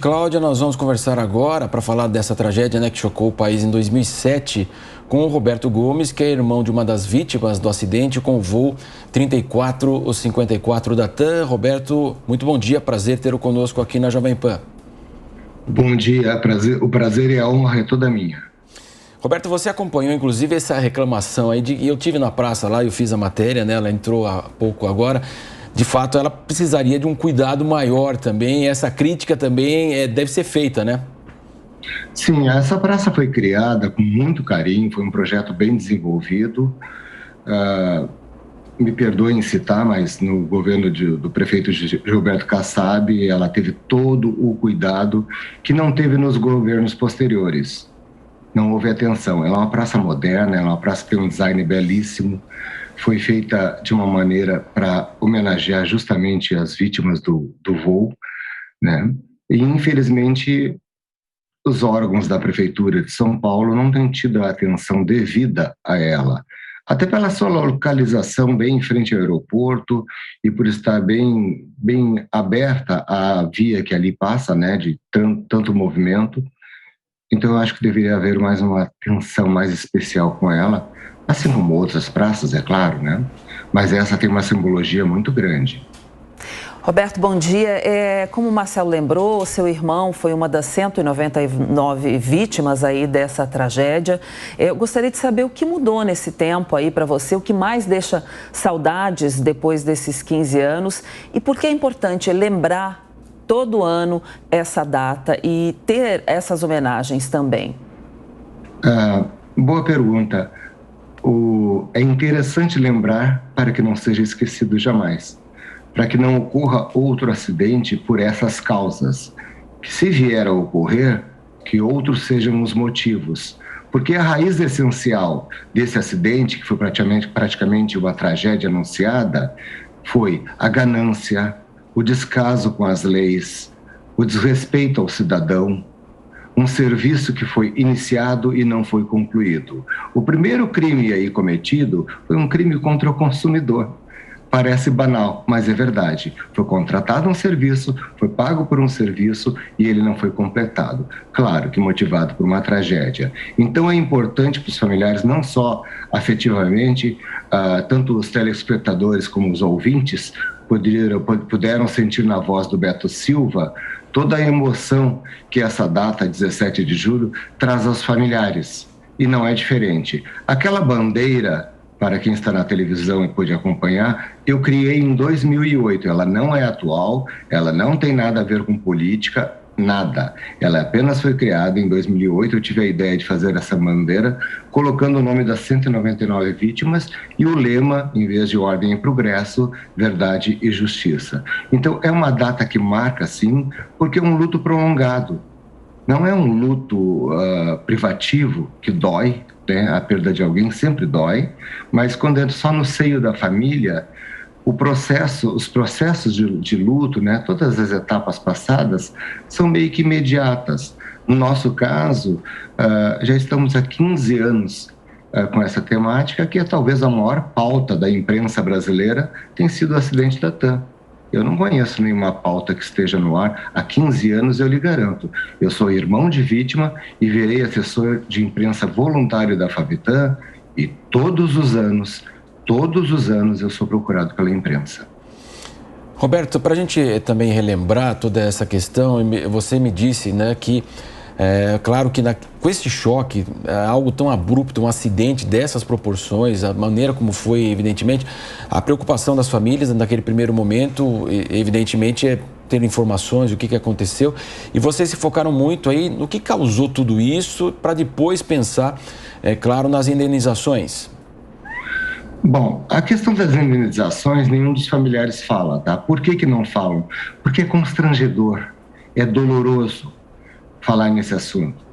Cláudia, nós vamos conversar agora para falar dessa tragédia, que chocou o país em 2007, com o Roberto Gomes, que é irmão de uma das vítimas do acidente com o voo 3454 da TAM. Roberto, muito bom dia, prazer tê-lo conosco aqui na Jovem Pan. Bom dia, o prazer e a honra é toda minha. Roberto, você acompanhou inclusive essa reclamação aí, e eu tive na praça lá, eu fiz a matéria, ela entrou há pouco agora. De fato, ela precisaria de um cuidado maior também. Essa crítica também deve ser feita, né? Sim, essa praça foi criada com muito carinho, foi um projeto bem desenvolvido. Me perdoem citar, mas no governo do prefeito Gilberto Kassab, ela teve todo o cuidado que não teve nos governos posteriores. Não houve atenção. Ela é uma praça moderna, ela é uma praça que tem um design belíssimo. Foi feita de uma maneira para homenagear justamente as vítimas do voo, né? E, infelizmente, os órgãos da Prefeitura de São Paulo não têm tido a atenção devida a ela. Até pela sua localização bem em frente ao aeroporto e por estar bem aberta a via que ali passa, né, de tanto movimento. Então, eu acho que deveria haver mais uma atenção mais especial com ela, assim como outras praças, é claro, né? Mas essa tem uma simbologia muito grande. Roberto, bom dia. Como o Marcelo lembrou, seu irmão foi uma das 199 vítimas aí dessa tragédia. Eu gostaria de saber o que mudou nesse tempo aí para você, o que mais deixa saudades depois desses 15 anos e por que é importante lembrar todo ano essa data e ter essas homenagens também. Boa pergunta. É interessante lembrar para que não seja esquecido jamais, para que não ocorra outro acidente por essas causas. Que se vier a ocorrer, que outros sejam os motivos. Porque a raiz essencial desse acidente, que foi praticamente uma tragédia anunciada, foi a ganância, o descaso com as leis, o desrespeito ao cidadão, um serviço que foi iniciado e não foi concluído. O primeiro crime aí cometido foi um crime contra o consumidor. Parece banal, mas é verdade. Foi contratado um serviço, foi pago por um serviço e ele não foi completado. Claro que motivado por uma tragédia. Então é importante para os familiares, não só afetivamente, tanto os telespectadores como os ouvintes puderam sentir na voz do Beto Silva toda a emoção que essa data, 17 de julho, traz aos familiares. E não é diferente. Aquela bandeira, para quem está na televisão e pôde acompanhar, eu criei em 2008. Ela não é atual, ela não tem nada a ver com política, nada. Ela apenas foi criada em 2008. Eu tive a ideia de fazer essa bandeira, colocando o nome das 199 vítimas e o lema, em vez de ordem e progresso, verdade e justiça. Então, é uma data que marca, sim, porque é um luto prolongado. Não é um luto privativo que dói, né? A perda de alguém sempre dói, mas quando é só no seio da família, os processos de luto, né? Todas as etapas passadas são meio que imediatas. No nosso caso, já estamos há 15 anos com essa temática, que é talvez a maior pauta da imprensa brasileira, tem sido o acidente da TAM. Eu não conheço nenhuma pauta que esteja no ar. Há 15 anos, eu lhe garanto. Eu sou irmão de vítima e virei assessor de imprensa voluntário da Favitan e todos os anos eu sou procurado pela imprensa. Roberto, para a gente também relembrar toda essa questão, você me disse, que claro que com esse choque, algo tão abrupto, um acidente dessas proporções, a maneira como foi, evidentemente, a preocupação das famílias naquele primeiro momento, evidentemente, é ter informações do que aconteceu. E vocês se focaram muito aí no que causou tudo isso, para depois pensar, claro, nas indenizações. Bom, a questão das indenizações, nenhum dos familiares fala, tá? Por que não falam? Porque é constrangedor, é doloroso falar nesse assunto.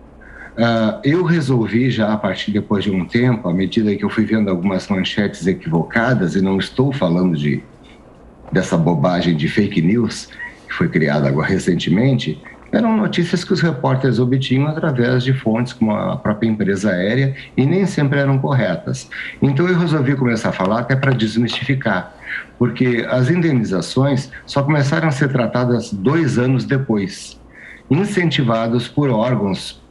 Eu resolvi já, a partir depois de um tempo, à medida que eu fui vendo algumas manchetes equivocadas, e não estou falando dessa bobagem de fake news, que foi criada agora recentemente, eram notícias que os repórteres obtinham através de fontes como a própria empresa aérea e nem sempre eram corretas. Então eu resolvi começar a falar até para desmistificar, porque as indenizações só começaram a ser tratadas 2 anos depois. incentivados por órgãos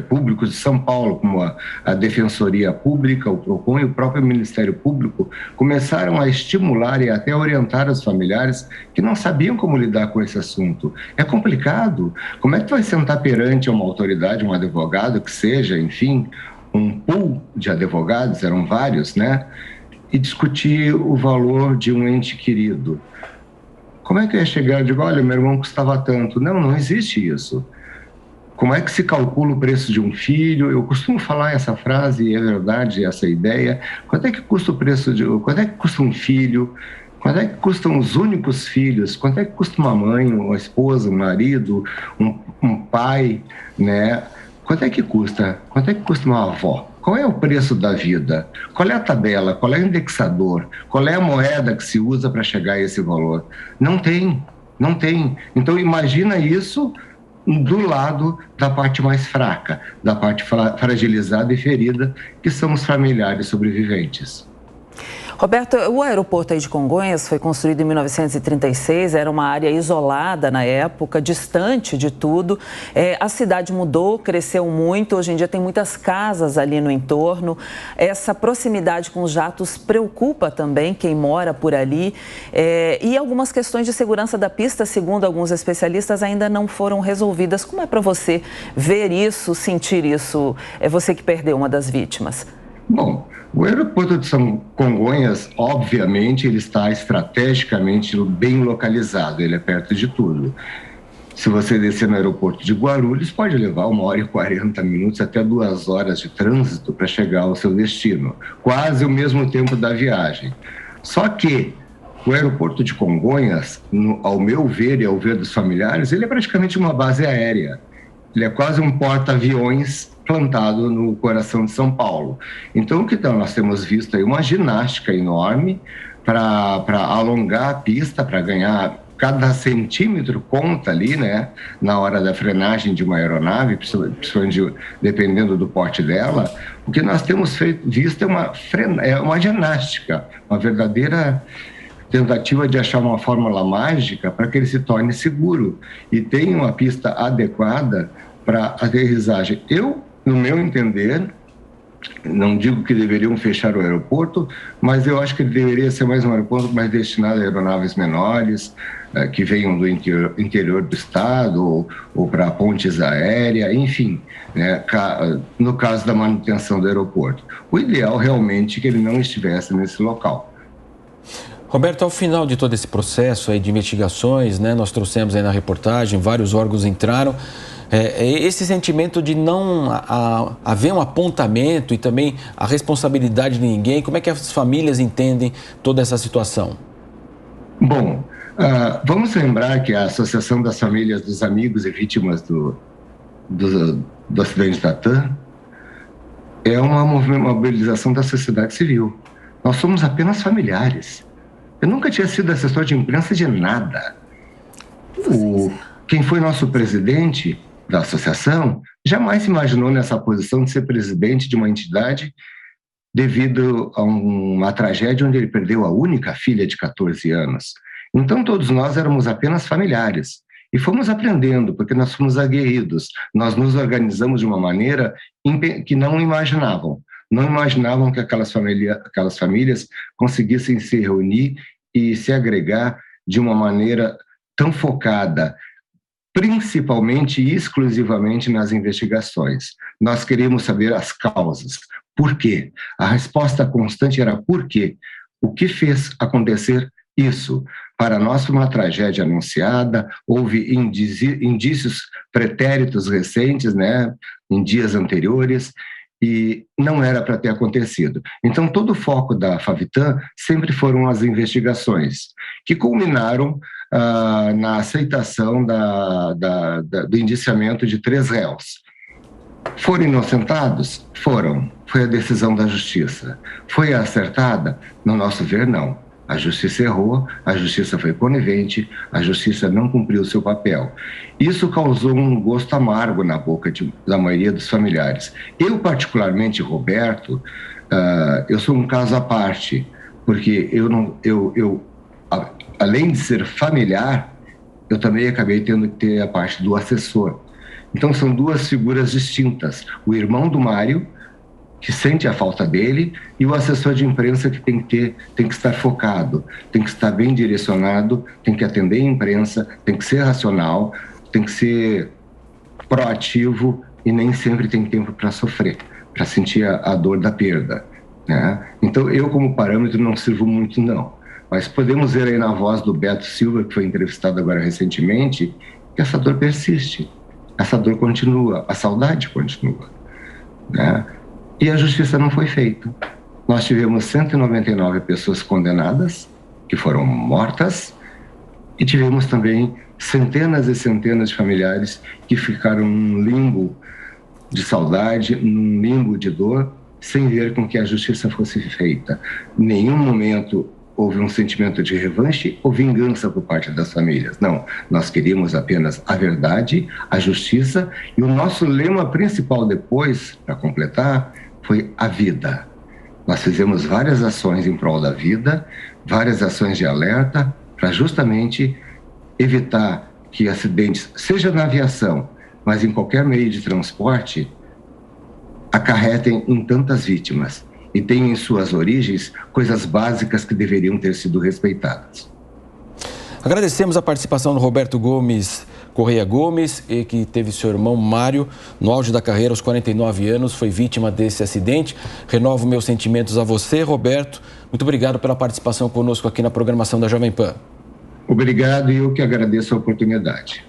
públicos de São Paulo, como a Defensoria Pública, o PROCON e o próprio Ministério Público, começaram a estimular e até orientar os familiares que não sabiam como lidar com esse assunto. É complicado. Como é que tu vai sentar perante uma autoridade, um advogado que seja, enfim, um pool de advogados, eram vários, né? E discutir o valor de um ente querido? Como é que eu ia chegar e digo, olha, meu irmão custava tanto? Não, não existe isso. Como é que se calcula o preço de um filho? Eu costumo falar essa frase, e é verdade, essa ideia. Quanto é que custa o preço quanto é que custa um filho? Quanto é que custam os únicos filhos? Quanto é que custa uma mãe, uma esposa, um marido, um pai, né? Quanto é que custa? Quanto é que custa uma avó? Qual é o preço da vida? Qual é a tabela? Qual é o indexador? Qual é a moeda que se usa para chegar a esse valor? Não tem, não tem. Então imagina isso do lado da parte mais fraca, da parte fragilizada e ferida, que são os familiares sobreviventes. Roberto, o aeroporto aí de Congonhas foi construído em 1936, era uma área isolada na época, distante de tudo. A cidade mudou, cresceu muito, hoje em dia tem muitas casas ali no entorno. Essa proximidade com os jatos preocupa também quem mora por ali. E algumas questões de segurança da pista, segundo alguns especialistas, ainda não foram resolvidas. Como é para você ver isso, sentir isso? É você que perdeu uma das vítimas. Bom, o aeroporto de Congonhas, obviamente, ele está estrategicamente bem localizado, ele é perto de tudo. Se você descer no aeroporto de Guarulhos, pode levar 1h40 até 2 horas de trânsito para chegar ao seu destino, quase o mesmo tempo da viagem. Só que o aeroporto de Congonhas, ao meu ver e ao ver dos familiares, ele é praticamente uma base aérea. Ele é quase um porta-aviões plantado no coração de São Paulo. Então, o que nós temos visto aí uma ginástica enorme para alongar a pista, para ganhar cada centímetro conta ali, né, na hora da frenagem de uma aeronave, principalmente dependendo do porte dela. O que nós temos visto é uma ginástica, uma verdadeira tentativa de achar uma fórmula mágica para que ele se torne seguro e tenha uma pista adequada para aterrissagem. No meu entender, não digo que deveriam fechar o aeroporto, mas eu acho que ele deveria ser mais um aeroporto mais destinado a aeronaves menores, que venham do interior do estado ou para pontes aéreas, enfim, né, no caso da manutenção do aeroporto. O ideal realmente é que ele não estivesse nesse local. Roberto, ao final de todo esse processo aí de investigações, né, nós trouxemos aí na reportagem, vários órgãos entraram, esse sentimento de não haver um apontamento e também a responsabilidade de ninguém, como é que as famílias entendem toda essa situação? Bom, vamos lembrar que a Associação das Famílias dos Amigos e Vítimas do acidente da TAM é uma mobilização da sociedade civil. Nós somos apenas familiares. Eu nunca tinha sido assessor de imprensa de nada. Quem foi nosso presidente da associação jamais se imaginou nessa posição de ser presidente de uma entidade devido a uma tragédia onde ele perdeu a única filha de 14 anos. Então todos nós éramos apenas familiares e fomos aprendendo, porque nós fomos aguerridos, nós nos organizamos de uma maneira que não imaginavam que aquelas famílias conseguissem se reunir e se agregar de uma maneira tão focada, principalmente e exclusivamente nas investigações. Nós queríamos saber as causas. Por quê? A resposta constante era por quê? O que fez acontecer isso? Para nós foi uma tragédia anunciada, houve indícios pretéritos recentes, né, em dias anteriores, e não era para ter acontecido. Então, todo o foco da Favitan sempre foram as investigações, que culminaram na aceitação do indiciamento de 3 réus. Foram inocentados? Foram. Foi a decisão da Justiça. Foi acertada? No nosso ver, não. A Justiça errou, a Justiça foi conivente, a Justiça não cumpriu o seu papel. Isso causou um gosto amargo na boca da maioria dos familiares. Eu, particularmente, Roberto, eu sou um caso à parte, porque além de ser familiar, eu também acabei tendo que ter a parte do assessor. Então são duas figuras distintas. O irmão do Mário, que sente a falta dele, e o assessor de imprensa que tem que estar focado, tem que estar bem direcionado, tem que atender a imprensa, tem que ser racional, tem que ser proativo e nem sempre tem tempo para sofrer, para sentir a dor da perda, né? Então eu, como parâmetro, não sirvo muito não, mas podemos ver aí na voz do Beto Silva, que foi entrevistado agora recentemente, que essa dor persiste, essa dor continua, a saudade continua, né? E a justiça não foi feita. Nós tivemos 199 pessoas condenadas, que foram mortas, e tivemos também centenas e centenas de familiares que ficaram num limbo de saudade, num limbo de dor, sem ver com que a justiça fosse feita. Em nenhum momento houve um sentimento de revanche ou vingança por parte das famílias. Não, nós queríamos apenas a verdade, a justiça, e o nosso lema principal depois, para completar, foi a vida. Nós fizemos várias ações em prol da vida, várias ações de alerta, para justamente evitar que acidentes, seja na aviação, mas em qualquer meio de transporte, acarretem em tantas vítimas e tenham em suas origens coisas básicas que deveriam ter sido respeitadas. Agradecemos a participação do Roberto Gomes Correia Gomes, e que teve seu irmão Mário, no auge da carreira, aos 49 anos, foi vítima desse acidente. Renovo meus sentimentos a você, Roberto. Muito obrigado pela participação conosco aqui na programação da Jovem Pan. Obrigado, e eu que agradeço a oportunidade.